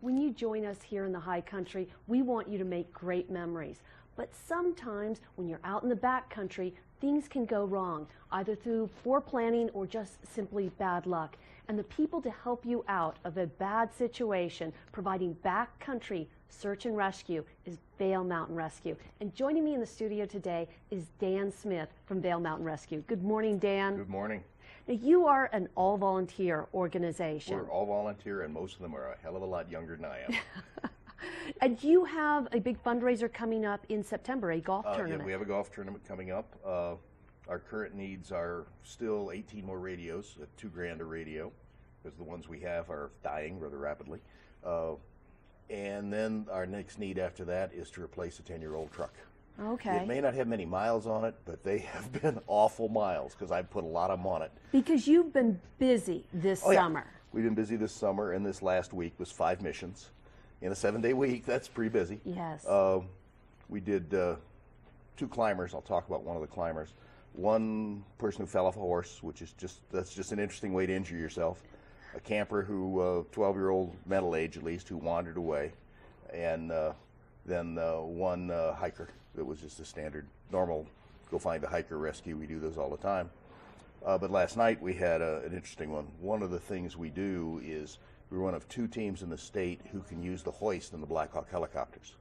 when you join us here in the high country, we want you to make great memories. But sometimes when you're out in the back country, things can go wrong, either through poor planning or just simply bad luck. And the people to help you out of a bad situation, providing backcountry search and rescue, is Vail Mountain Rescue. And joining me in the studio today is Dan Smith from Vail Mountain Rescue. Good morning, Dan. Good morning. Now, you are an all-volunteer organization. We're all volunteer, and most of them are a hell of a lot younger than I am. And you have a big fundraiser coming up in September, a golf tournament. Yeah, we have a golf tournament coming up. Our current needs are still 18 more radios at $2,000 a radio, because the ones we have are dying rather rapidly. And then our next need after that is to replace a 10-year-old truck. Okay. It may not have many miles on it, but they have been awful miles because I've put a lot of them on it. Because you've been busy this summer. Yeah. We've been busy this summer, and this last week was 5 missions. In a 7-day week, that's pretty busy. Yes. We did 2 climbers. I'll talk about one of the climbers. One person who fell off a horse, which is that's just an interesting way to injure yourself. A camper who, 12-year-old mental age at least, who wandered away. And then one hiker that was just a standard, normal, go find a hiker rescue. We do those all the time. But last night we had an interesting one. One of the things we do is we're one of 2 teams in the state who can use the hoist in the Black Hawk helicopters.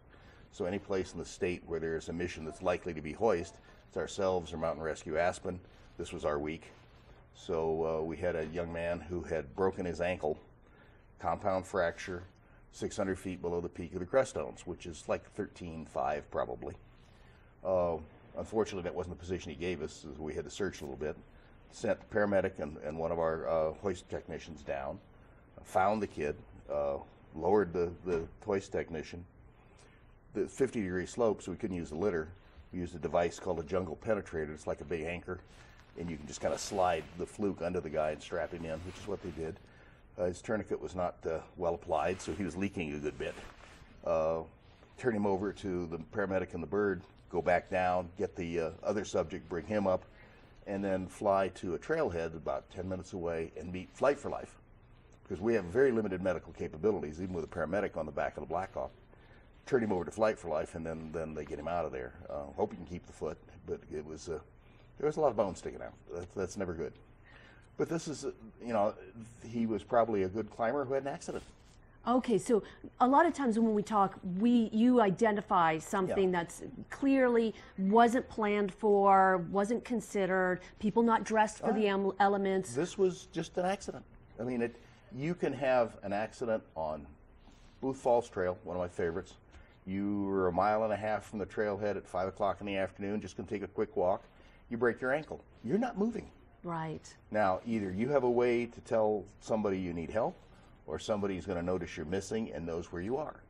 So any place in the state where there's a mission that's likely to be hoist, it's ourselves or Mountain Rescue Aspen. This was our week. So we had a young man who had broken his ankle, compound fracture, 600 feet below the peak of the Crestones, which is like 13.5 probably. Unfortunately, that wasn't the position he gave us, so we had to search a little bit. Sent the paramedic and one of our hoist technicians down, found the kid, lowered the hoist technician. The 50-degree slope, so we couldn't use the litter. We used a device called a jungle penetrator. It's like a big anchor, and you can just kind of slide the fluke under the guy and strap him in, which is what they did. His tourniquet was not well applied, so he was leaking a good bit. Turn him over to the paramedic and the bird, go back down, get the other subject, bring him up, and then fly to a trailhead about 10 minutes away and meet Flight for Life. Because we have very limited medical capabilities, even with a paramedic on the back of the Black Hawk. Turn him over to Flight for Life, and then they get him out of there. Hope he can keep the foot, but it was there was a lot of bone sticking out. That's never good. But this is, he was probably a good climber who had an accident. Okay, so a lot of times when we talk, you identify something that's clearly wasn't planned for, wasn't considered, people not dressed for the elements. This was just an accident. I mean, you can have an accident on Booth Falls Trail, one of my favorites. You were a mile and a half from the trailhead at 5 o'clock in the afternoon, just going to take a quick walk. You break your ankle. You're not moving. Right. Now, either you have a way to tell somebody you need help, or somebody's going to notice you're missing and knows where you are.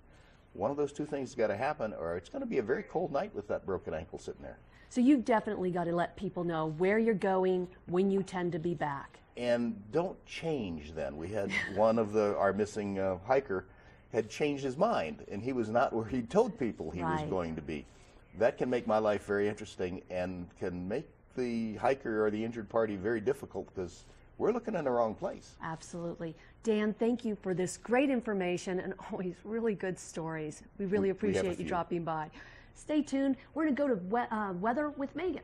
One of those 2 things has got to happen, or it's going to be a very cold night with that broken ankle sitting there. So you've definitely got to let people know where you're going, when you tend to be back. And don't change then. We had one of our missing hiker had changed his mind, and he was not where he told people he was going to be. That can make my life very interesting and can make the hiker or the injured party very difficult because we're looking in the wrong place. Absolutely. Dan, thank you for this great information and always really good stories. We really appreciate you dropping by. Stay tuned. We're going to go to weather with Megan.